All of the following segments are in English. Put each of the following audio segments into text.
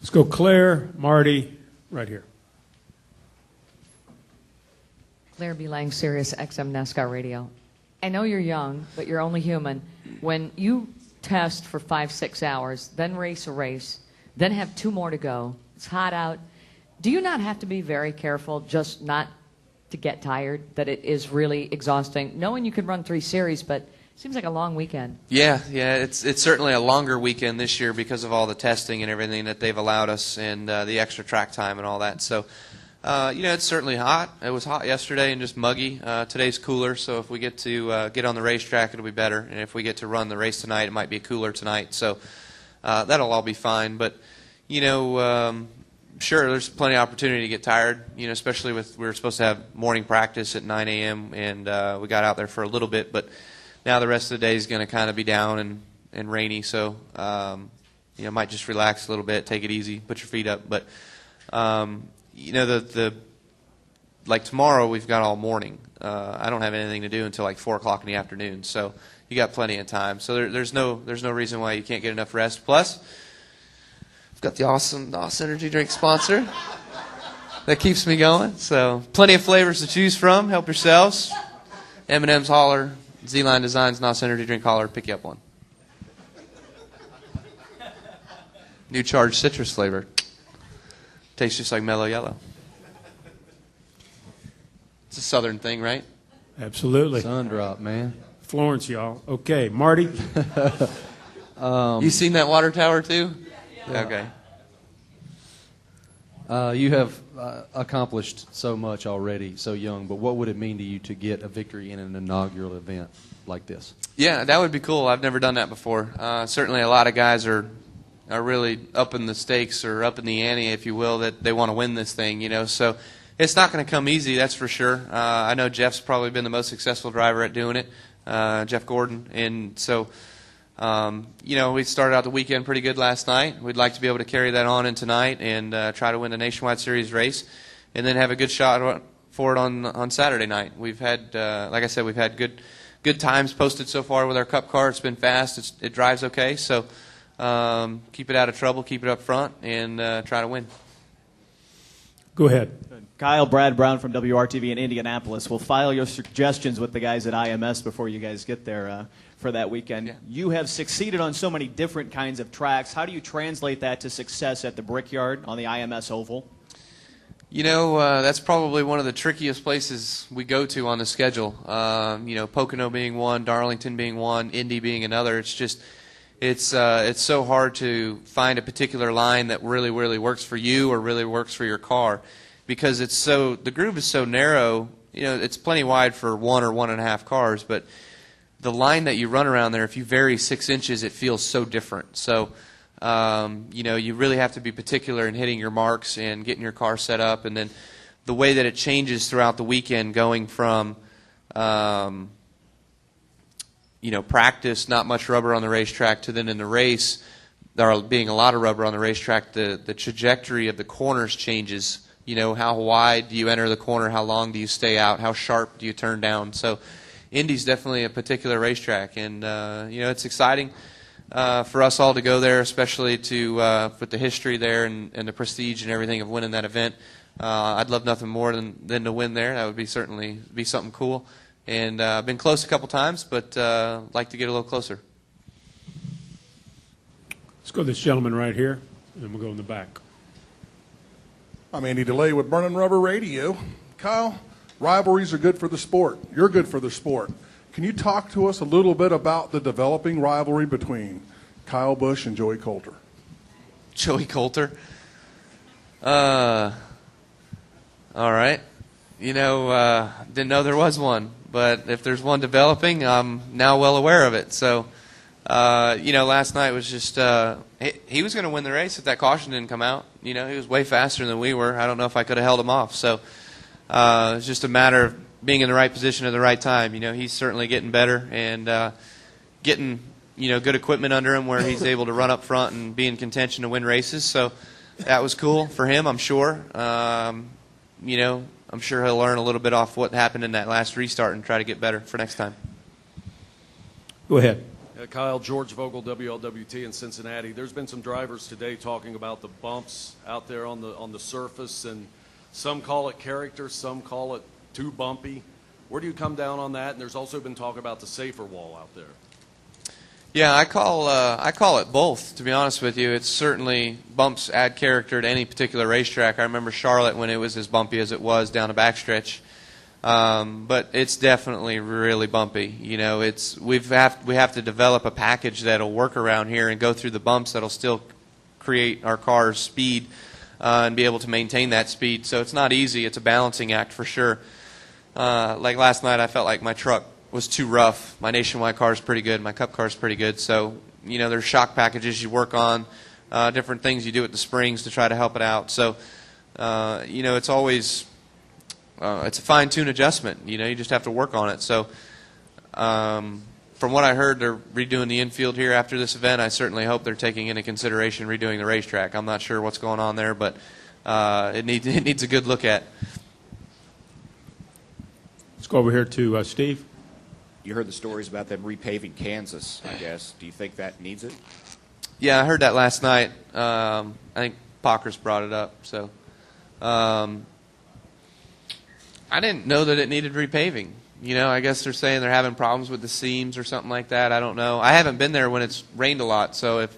Let's go Claire, Marty, right here. Claire B. Lang, Sirius XM NASCAR Radio. I know you're young, but you're only human. When you test for 5-6 hours, then race a race, then have 2 more to go, it's hot out, do you not have to be very careful just not to get tired, that it is really exhausting, knowing you could run 3 series, but it seems like a long weekend? Yeah, it's certainly a longer weekend this year because of all the testing and everything that they've allowed us and the extra track time and all that. So, it's certainly hot. It was hot yesterday and just muggy. Today's cooler, so if we get to get on the racetrack, it'll be better. And if we get to run the race tonight, it might be cooler tonight. So that'll all be fine. But, sure, there's plenty of opportunity to get tired, especially with we were supposed to have morning practice at 9 a.m., and we got out there for a little bit. But now the rest of the day is going to kind of be down and rainy, so might just relax a little bit, take it easy, put your feet up. But like tomorrow we've got all morning. I don't have anything to do until like 4 o'clock in the afternoon, so you got plenty of time. So there's no reason why you can't get enough rest. Plus, I've got the awesome NOS Energy Drink sponsor that keeps me going. So plenty of flavors to choose from. Help yourselves. M&M's Holler, Z-Line Designs, NOS Energy Drink Holler. Pick you up one. New charged citrus flavor. Tastes just like Mellow Yellow. It's a southern thing, right? Absolutely. Sun drop, man. Florence, y'all. Okay, Marty. You seen that water tower too? Yeah. Okay. You have accomplished so much already, so young, but what would it mean to you to get a victory in an inaugural event like this? Yeah, that would be cool. I've never done that before. Certainly a lot of guys are really up in the stakes or up in the ante, if you will, that they want to win this thing, So it's not going to come easy, that's for sure. I know Jeff's probably been the most successful driver at doing it, Jeff Gordon. And so, we started out the weekend pretty good last night. We'd like to be able to carry that on in tonight and try to win the Nationwide Series race and then have a good shot for it on Saturday night. We've had, like I said, we've had good times posted so far with our Cup car. It's been fast. It drives okay. So keep it out of trouble, keep it up front, and try to win. Go ahead. Kyle, Brad Brown from WRTV in Indianapolis. We'll file your suggestions with the guys at IMS before you guys get there for that weekend. Yeah. You have succeeded on so many different kinds of tracks. How do you translate that to success at the Brickyard on the IMS Oval? That's probably one of the trickiest places we go to on the schedule. Pocono being one, Darlington being one, Indy being another. It's so hard to find a particular line that really, really works for you or really works for your car because the groove is so narrow. It's plenty wide for 1 or 1.5 cars, but the line that you run around there, if you vary 6 inches, it feels so different. So, you really have to be particular in hitting your marks and getting your car set up, and then the way that it changes throughout the weekend, going from practice, not much rubber on the racetrack, to then in the race, there being a lot of rubber on the racetrack, the trajectory of the corners changes. How wide do you enter the corner? How long do you stay out? How sharp do you turn down? So Indy's definitely a particular racetrack, and it's exciting for us all to go there, especially with the history there and the prestige and everything of winning that event. I'd love nothing more than to win there. That would certainly be something cool. And I've been close a couple times, but like to get a little closer. Let's go to this gentleman right here, and we'll go in the back. I'm Andy DeLay with Burning Rubber Radio. Kyle, rivalries are good for the sport. You're good for the sport. Can you talk to us a little bit about the developing rivalry between Kyle Busch and Joey Coulter? Joey Coulter? All right. Didn't know there was one. But if there's one developing, I'm now well aware of it. So, last night was just he was going to win the race if that caution didn't come out. He was way faster than we were. I don't know if I could have held him off. So it's just a matter of being in the right position at the right time. He's certainly getting better and getting good equipment under him where he's able to run up front and be in contention to win races. So that was cool for him, I'm sure. I'm sure he'll learn a little bit off what happened in that last restart and try to get better for next time. Go ahead. Kyle, George Vogel, WLWT in Cincinnati. There's been some drivers today talking about the bumps out there on the surface, and some call it character, some call it too bumpy. Where do you come down on that? And there's also been talk about the safer wall out there. Yeah, I call it both, to be honest with you. It's certainly bumps add character to any particular racetrack. I remember Charlotte when it was as bumpy as it was down a backstretch. But it's definitely really bumpy. You know, we have to develop a package that'll work around here and go through the bumps that'll still create our car's speed and be able to maintain that speed. So it's not easy. It's a balancing act for sure. Like last night, I felt like my truck was too rough. My Nationwide car is pretty good. My Cup car is pretty good. So, you know, there's shock packages you work on, different things you do with the springs to try to help it out. So, you know, it's always it's a fine-tune adjustment. You know, you just have to work on it. So, from what I heard, they're redoing the infield here after this event. I certainly hope they're taking into consideration redoing the racetrack. I'm not sure what's going on there, but it needs a good look at. Let's go over here to Steve. You heard the stories about them repaving Kansas, I guess. Do you think that needs it? Yeah, I heard that last night. I think Pockers brought it up. So I didn't know that it needed repaving. You know, I guess they're saying they're having problems with the seams or something like that. I don't know. I haven't been there when it's rained a lot. So if,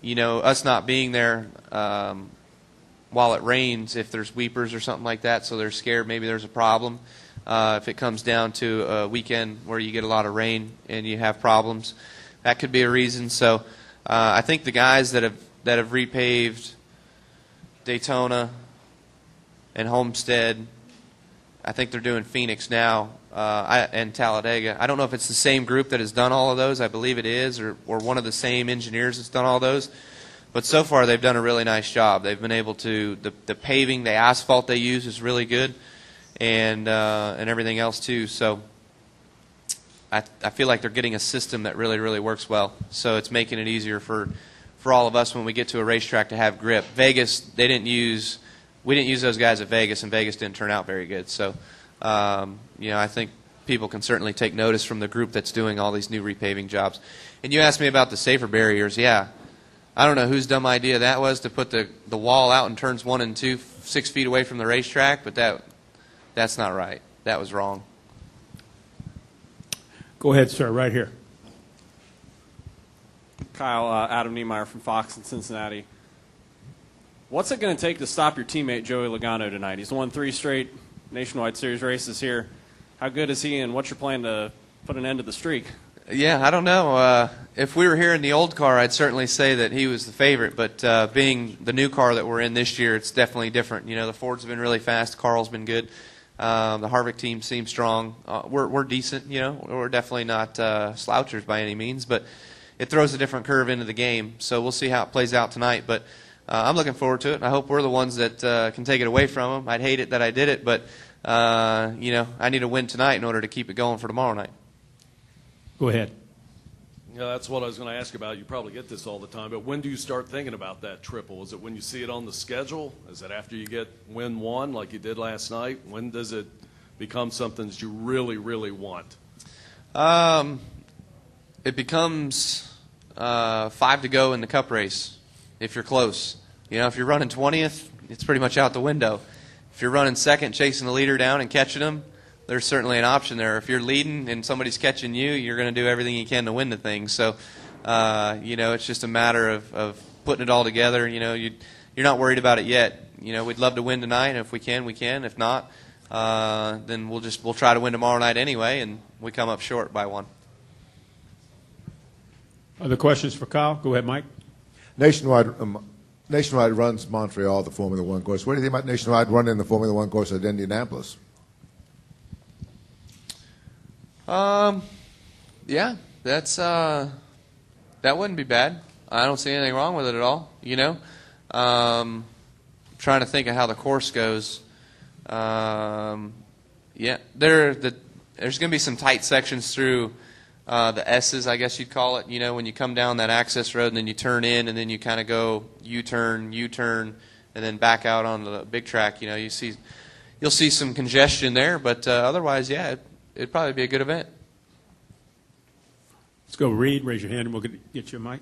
you know, us not being there while it rains, if there's weepers or something like that, so they're scared maybe there's a problem. If it comes down to a weekend where you get a lot of rain and you have problems, that could be a reason. So I think the guys that have repaved Daytona and Homestead, I think they're doing Phoenix now and Talladega. I don't know if it's the same group that has done all of those. I believe it is, or one of the same engineers that's done all those. But so far they've done a really nice job. They've been able to, the paving, the asphalt they use is really good. And everything else too. So I feel like they're getting a system that really, really works well. So it's making it easier for all of us when we get to a racetrack to have grip. Vegas, we didn't use those guys at Vegas, and Vegas didn't turn out very good. So you know, I think people can certainly take notice from the group that's doing all these new repaving jobs. And you asked me about the safer barriers. Yeah, I don't know whose dumb idea that was to put the wall out in turns 1 and 2 6 feet away from the racetrack, but that's not right. That was wrong. Go ahead, sir, right here. Kyle, Adam Niemeyer from Fox in Cincinnati. What's it going to take to stop your teammate Joey Logano tonight? He's won 3 straight Nationwide Series races here. How good is he, and what's your plan to put an end to the streak? Yeah, I don't know. If we were here in the old car, I'd certainly say that he was the favorite. But being the new car that we're in this year, it's definitely different. You know, the Fords have been really fast. Carl's been good. The Harvick team seems strong. We're decent, you know. We're definitely not slouchers by any means, but it throws a different curve into the game. So we'll see how it plays out tonight. But I'm looking forward to it, and I hope we're the ones that can take it away from them. I'd hate it that I did it, but you know, I need a win tonight in order to keep it going for tomorrow night. Go ahead. Yeah, that's what I was going to ask about. You probably get this all the time, but when do you start thinking about that triple? Is it when you see it on the schedule? Is it after you get win 1 like you did last night? When does it become something that you really, really want? It becomes 5 to go in the Cup race if you're close. You know, if you're running 20th, it's pretty much out the window. If you're running second, chasing the leader down and catching him, there's certainly an option there. If you're leading and somebody's catching you, you're going to do everything you can to win the thing. So, you know, it's just a matter of putting it all together. You know, you're not worried about it yet. You know, we'd love to win tonight, and if we can, we can. If not, then we'll try to win tomorrow night anyway, and we come up short by 1. Other questions for Kyle? Go ahead, Mike. Nationwide runs Montreal, the Formula One course. What do you think about Nationwide running the Formula One course at Indianapolis? Yeah, that wouldn't be bad. I don't see anything wrong with it at all. You know, trying to think of how the course goes. Yeah, there's going to be some tight sections through the S's, I guess you'd call it. You know, when you come down that access road and then you turn in and then you kind of go U-turn, and then back out onto the big track. You know, you'll see some congestion there, but otherwise, yeah, it'd probably be a good event. Let's go, Reed. Raise your hand, and we'll get you a mic.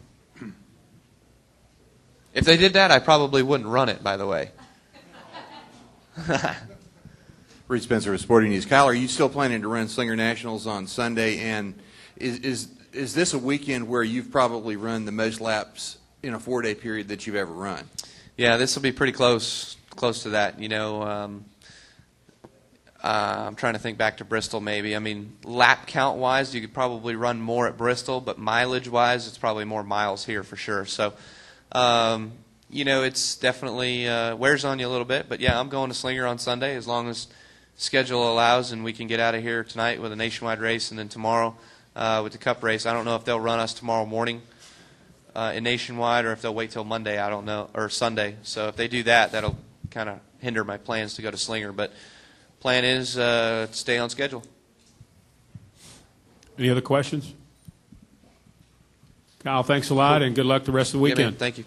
If they did that, I probably wouldn't run it, by the way. Reed Spencer with Sporting News. Kyle, are you still planning to run Slinger Nationals on Sunday? And is this a weekend where you've probably run the most laps in a 4-day period that you've ever run? Yeah, this will be pretty close to that. You know, I'm trying to think back to Bristol maybe. I mean, lap count-wise, you could probably run more at Bristol, but mileage-wise, it's probably more miles here for sure. So, you know, it's definitely wears on you a little bit. But, yeah, I'm going to Slinger on Sunday as long as schedule allows and we can get out of here tonight with a nationwide race and then tomorrow with the Cup race. I don't know if they'll run us tomorrow morning in nationwide or if they'll wait till Monday. I don't know, or Sunday. So if they do that, that'll kind of hinder my plans to go to Slinger. But plan is to stay on schedule. Any other questions? Kyle, thanks a lot, and good luck the rest of the Yeah, man. weekend. Thank you.